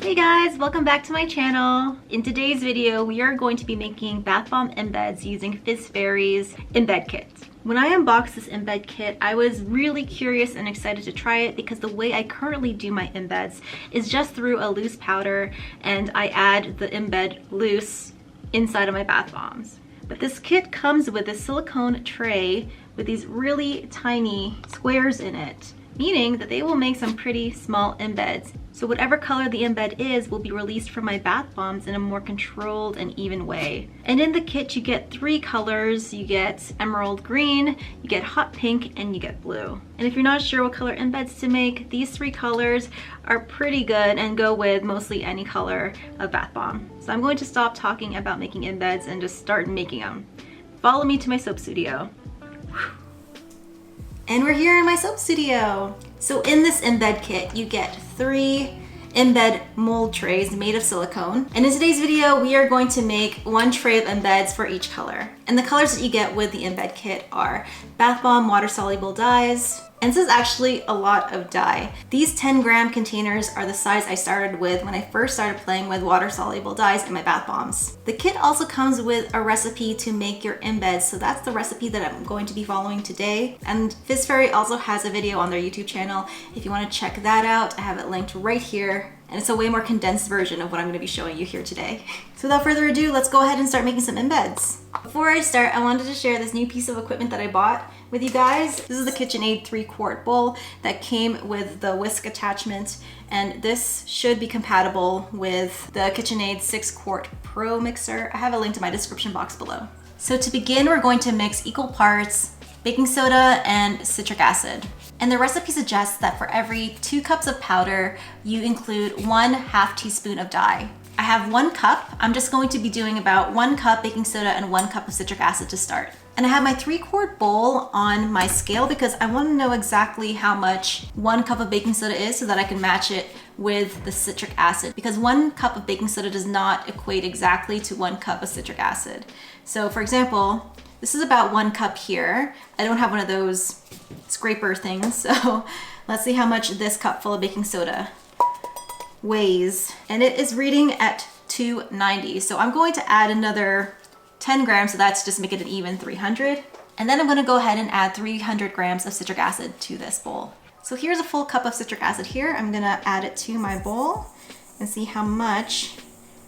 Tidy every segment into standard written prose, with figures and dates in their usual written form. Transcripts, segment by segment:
Hey guys, welcome back to my channel. In today's video, we are going to be making bath bomb embeds using Fizz Fairy's embed kit. When I unboxed this embed kit, I was really curious and excited to try it because the way I currently do my embeds is just through a loose powder, and I add the embed loose inside of my bath bombs. But this kit comes with a silicone tray with these really tiny squares in it, meaning that they will make some pretty small embeds. So whatever color the embed is will be released from my bath bombs in a more controlled and even way. And in the kit you get 3 colors. You get emerald green, you get hot pink, and you get blue. And if you're not sure what color embeds to make, these 3 colors are pretty good and go with mostly any color of bath bomb. So I'm going to stop talking about making embeds and just start making them. Follow me to my soap studio. And we're here in my soap studio. So in this embed kit, you get 3 embed mold trays made of silicone. And in today's video, we are going to make 1 tray of embeds for each color. And the colors that you get with the embed kit are bath bomb water-soluble dyes. And this is actually a lot of dye. These 10-gram containers are the size I started with when I first started playing with water-soluble dyes in my bath bombs. The kit also comes with a recipe to make your embeds, so that's the recipe that I'm going to be following today. And Fizz Fairy also has a video on their YouTube channel. If you want to check that out, I have it linked right here. And it's a way more condensed version of what I'm going to be showing you here today. So without further ado, let's go ahead and start making some embeds. Before I start, I wanted to share this new piece of equipment that I bought with you guys. This is the KitchenAid 3-quart bowl that came with the whisk attachment, and this should be compatible with the KitchenAid 6-quart Pro mixer. I have a link to my description box below. So to begin, we're going to mix equal parts baking soda and citric acid. And the recipe suggests that for every 2 cups of powder, you include 1/2 teaspoon of dye. I have 1 cup. I'm just going to be doing about 1 cup baking soda and 1 cup of citric acid to start. And I have my 3-quart bowl on my scale because I want to know exactly how much 1 cup of baking soda is so that I can match it with the citric acid, because 1 cup of baking soda does not equate exactly to 1 cup of citric acid. So for example, this is about 1 cup here. I don't have one of those scraper things, so let's see how much this cup full of baking soda weighs. And it is reading at 290. So I'm going to add another 10 grams, so that's just make it an even 300. And then I'm going to go ahead and add 300 grams of citric acid to this bowl. So here's a full cup of citric acid here. I'm going to add it to my bowl and see how much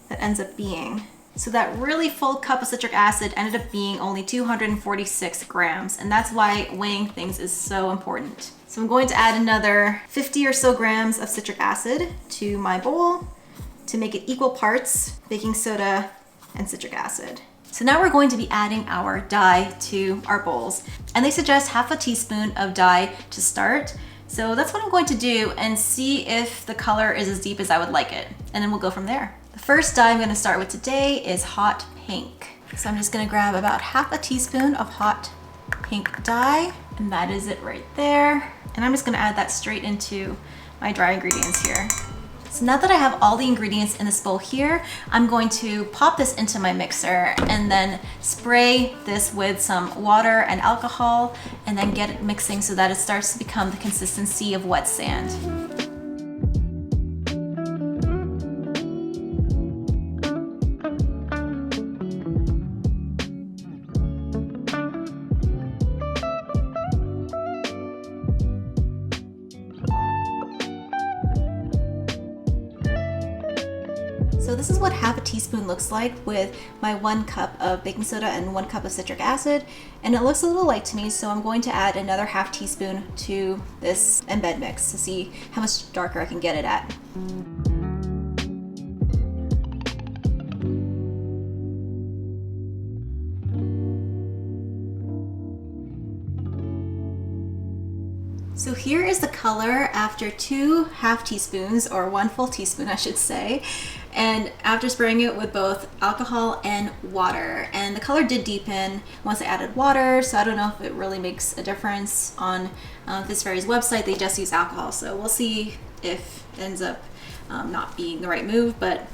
that ends up being. So that really full cup of citric acid ended up being only 246 grams, and that's why weighing things is so important. So I'm going to add another 50 or so grams of citric acid to my bowl to make it equal parts baking soda and citric acid. So now we're going to be adding our dye to our bowls, and they suggest 1/2 teaspoon of dye to start. So that's what I'm going to do and see if the color is as deep as I would like it, and then we'll go from there. The first dye I'm going to start with today is hot pink. So I'm just going to grab about 1/2 teaspoon of hot pink dye, and that is it right there. And I'm just going to add that straight into my dry ingredients here. So now that I have all the ingredients in this bowl here, I'm going to pop this into my mixer and then spray this with some water and alcohol, and then get it mixing so that it starts to become the consistency of wet sand. So this is what 1/2 teaspoon looks like with my 1 cup of baking soda and 1 cup of citric acid. And it looks a little light to me, so I'm going to add another 1/2 teaspoon to this embed mix to see how much darker I can get it at. So here is the color after 2 teaspoons, or 1 full teaspoon I should say, and after spraying it with both alcohol and water. And the color did deepen once I added water, so I don't know if it really makes a difference. On Fizz Fairy's website they just use alcohol, so we'll see if it ends up not being the right move, but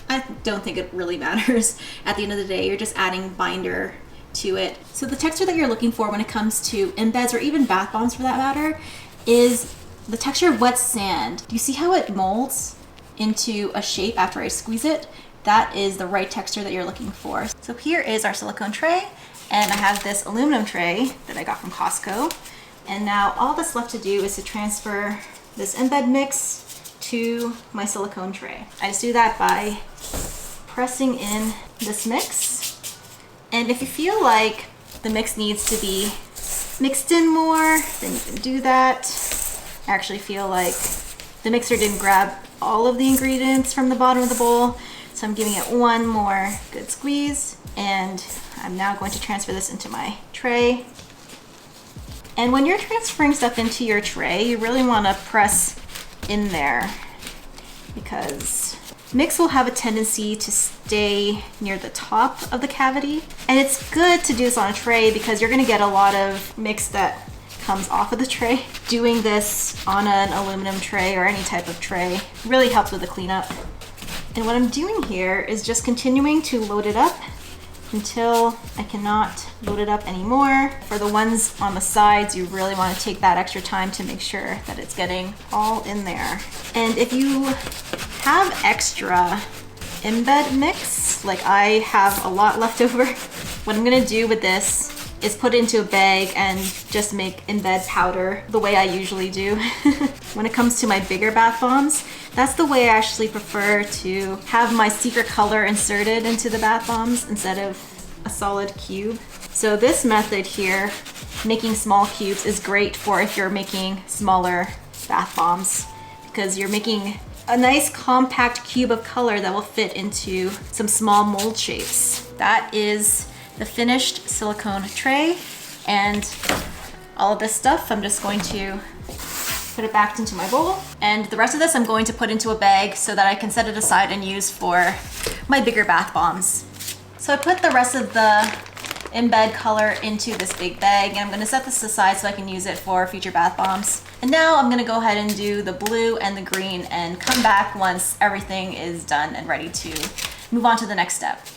I don't think it really matters. At the end of the day, you're just adding binder to it. So the texture that you're looking for when it comes to embeds, or even bath bombs for that matter, is the texture of wet sand. Do you see how it molds? into a shape after I squeeze it, that is the right texture that you're looking for. So here is our silicone tray, and I have this aluminum tray that I got from Costco. And now all that's left to do is to transfer this embed mix to my silicone tray. I just do that by pressing in this mix. And if you feel like the mix needs to be mixed in more, then you can do that. I actually feel like the mixer didn't grab all of the ingredients from the bottom of the bowl, so I'm giving it one more good squeeze, and I'm now going to transfer this into my tray. And when you're transferring stuff into your tray, you really want to press in there, because mix will have a tendency to stay near the top of the cavity. And it's good to do this on a tray because you're going to get a lot of mix that comes off of the tray. Doing this on an aluminum tray or any type of tray really helps with the cleanup. And what I'm doing here is just continuing to load it up until I cannot load it up anymore. For the ones on the sides, you really want to take that extra time to make sure that it's getting all in there. And if you have extra embed mix, like I have a lot left over, what I'm gonna do with this is put it into a bag and just make embed powder the way I usually do. When it comes to my bigger bath bombs, that's the way I actually prefer to have my secret color inserted into the bath bombs instead of a solid cube. So this method here, making small cubes, is great for if you're making smaller bath bombs, because you're making a nice compact cube of color that will fit into some small mold shapes. That is the finished silicone tray, and all of this stuff I'm just going to put it back into my bowl, and the rest of this I'm going to put into a bag so that I can set it aside and use for my bigger bath bombs. So I put the rest of the embed color into this big bag, and I'm going to set this aside so I can use it for future bath bombs. And now I'm going to go ahead and do the blue and the green and come back once everything is done and ready to move on to the next step.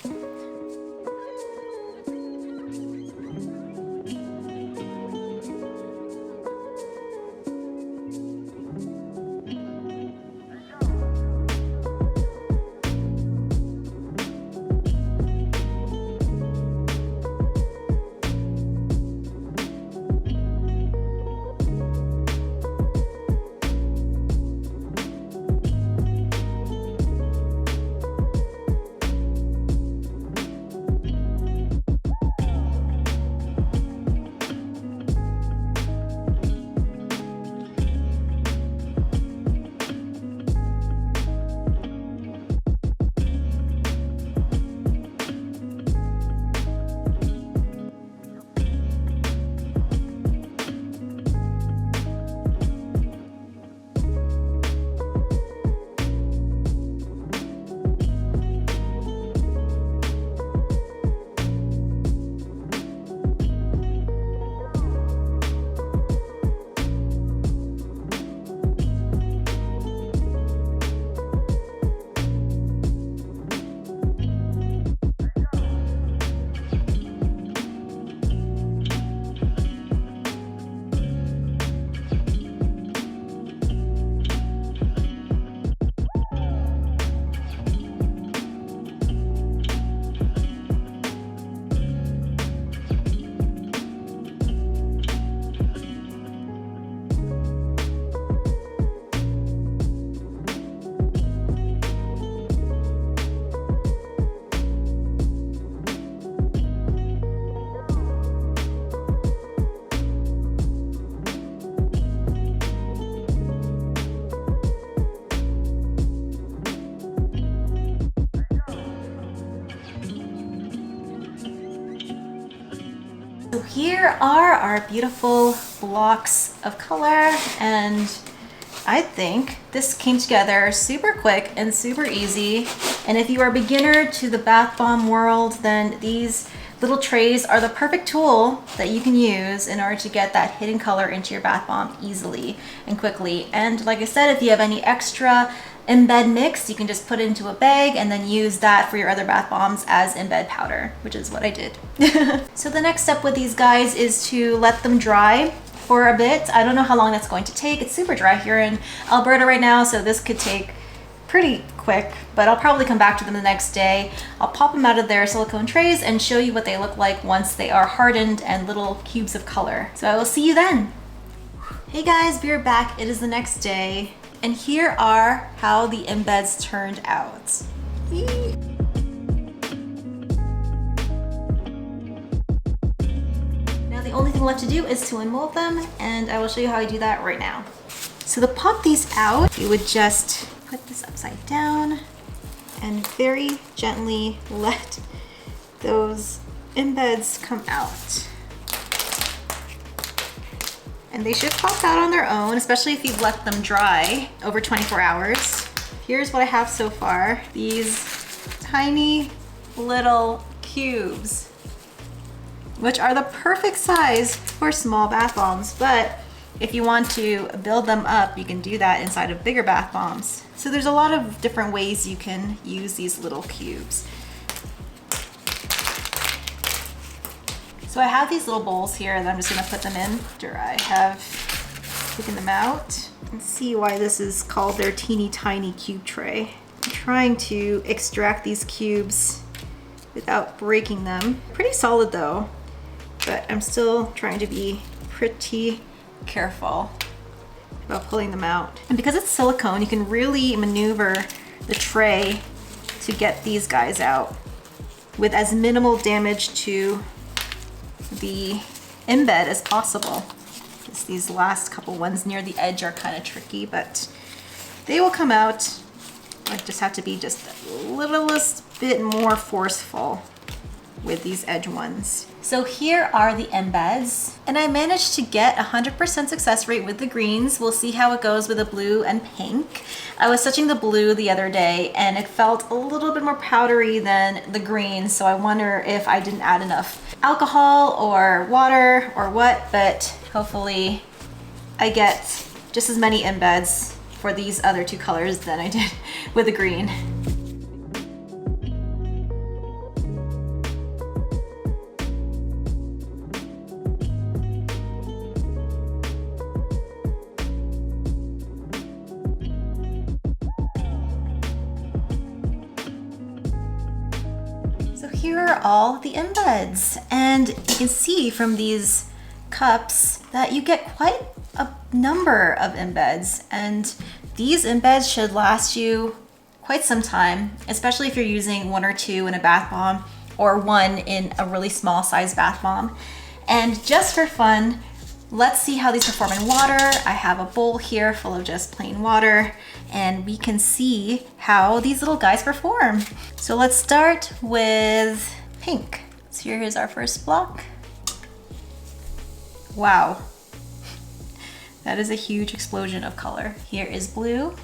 So here are our beautiful blocks of color, and I think this came together super quick and super easy. And if you are a beginner to the bath bomb world, then these little trays are the perfect tool that you can use in order to get that hidden color into your bath bomb easily and quickly. And like I said, if you have any extra embed mix, you can just put it into a bag and then use that for your other bath bombs as embed powder, which is what I did. So the next step with these guys is to let them dry for a bit. I don't know how long that's going to take. It's super dry here in Alberta right now, so this could take pretty quick, but I'll probably come back to them the next day. I'll pop them out of their silicone trays and show you what they look like once they are hardened and little cubes of color. So I will see you then. Hey guys, we're back. It is the next day, and here are how the embeds turned out. Now the only thing left to do is to unmold them, and I will show you how I do that right now. So to pop these out, you would just put this upside down and very gently let those embeds come out. And they should pop out on their own, especially if you've let them dry over 24 hours. Here's what I have so far. These tiny little cubes, which are the perfect size for small bath bombs. But if you want to build them up, you can do that inside of bigger bath bombs. So there's a lot of different ways you can use these little cubes. So I have these little bowls here that I'm just gonna put them in after I have taken them out. And see why this is called their teeny tiny cube tray. I'm trying to extract these cubes without breaking them. Pretty solid though, but I'm still trying to be pretty careful about pulling them out. And because it's silicone, you can really maneuver the tray to get these guys out with as minimal damage to the embed as possible. Because these last couple ones near the edge are kind of tricky, but they will come out. I just have to be just a littlest bit more forceful with these edge ones. So here are the embeds, and I managed to get 100% success rate with the greens. We'll see how it goes with the blue and pink. I was touching the blue the other day and it felt a little bit more powdery than the green, so I wonder if I didn't add enough alcohol or water or what, but hopefully I get just as many embeds for these other two colors than I did with the green. So here are all the embeds, and you can see from these cups that you get quite a number of embeds, and these embeds should last you quite some time, especially if you're using one or two in a bath bomb or one in a really small size bath bomb. And just for fun, let's see how these perform in water. I have a bowl here full of just plain water, and we can see how these little guys perform. So let's start with pink. So here is our first block. Wow, that is a huge explosion of color. Here is blue.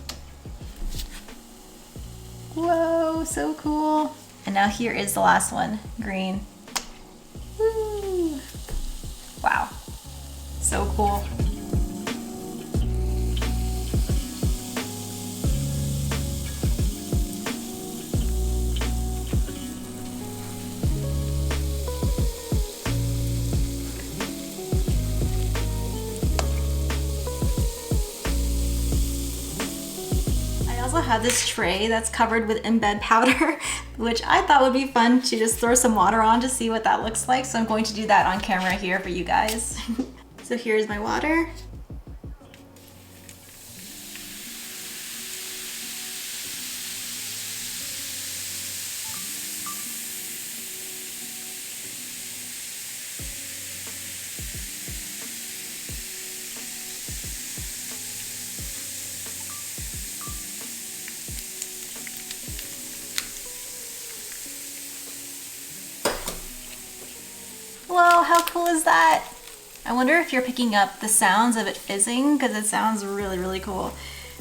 Whoa, so cool. And now here is the last one, green. Woo. Wow, so cool. I also have this tray that's covered with embed powder, which I thought would be fun to just throw some water on to see what that looks like. So I'm going to do that on camera here for you guys. So here's my water. Whoa, how cool is that? I wonder if you're picking up the sounds of it fizzing, because it sounds really, really cool.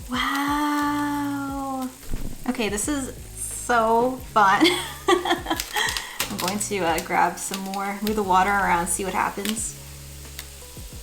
Wow. Okay, this is so fun. I'm going to grab some more, move the water around, see what happens.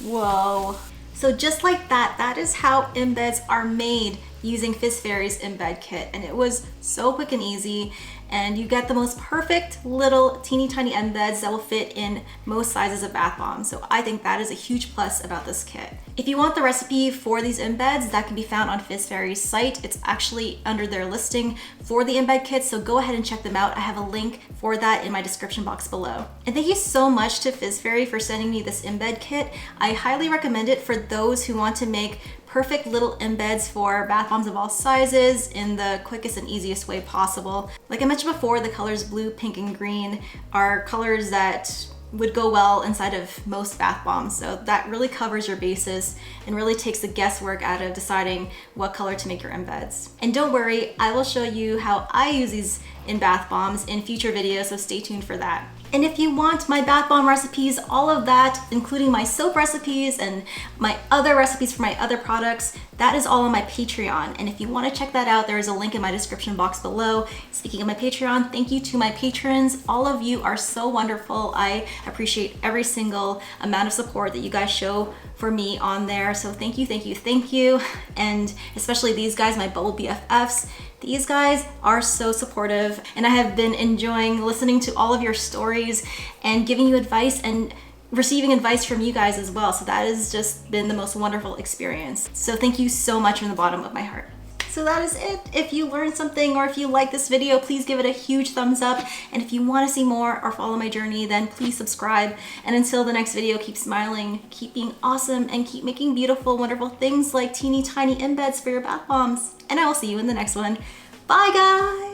Whoa. So just like that, that is how embeds are made using Fizz Fairy's embed kit. And it was so quick and easy. and you get the most perfect little teeny tiny embeds that will fit in most sizes of bath bombs. So I think that is a huge plus about this kit. If you want the recipe for these embeds, that can be found on Fizz Fairy's site. It's actually under their listing for the embed kits, so go ahead and check them out. I have a link for that in my description box below. And thank you so much to Fizz Fairy for sending me this embed kit. I highly recommend it for those who want to make perfect little embeds for bath bombs of all sizes in the quickest and easiest way possible. Like I mentioned before, the colors blue, pink, and green are colors that would go well inside of most bath bombs. So that really covers your bases and really takes the guesswork out of deciding what color to make your embeds. And don't worry, I will show you how I use these in bath bombs in future videos, so stay tuned for that. And if you want my bath bomb recipes, all of that, including my soap recipes and my other recipes for my other products, that is all on my Patreon. And if you want to check that out, there is a link in my description box below. Speaking of my Patreon, thank you to my patrons. All of you are so wonderful. I appreciate every single amount of support that you guys show for me on there. So thank you, thank you, thank you. And especially these guys, my Bubble BFFs. These guys are so supportive, and I have been enjoying listening to all of your stories and giving you advice and receiving advice from you guys as well. So that has just been the most wonderful experience. So thank you so much from the bottom of my heart. So that is it. If you learned something or if you like this video, please give it a huge thumbs up. And if you want to see more or follow my journey, then please subscribe. And until the next video, keep smiling, keep being awesome, and keep making beautiful, wonderful things like teeny tiny embeds for your bath bombs. And I will see you in the next one. Bye, guys.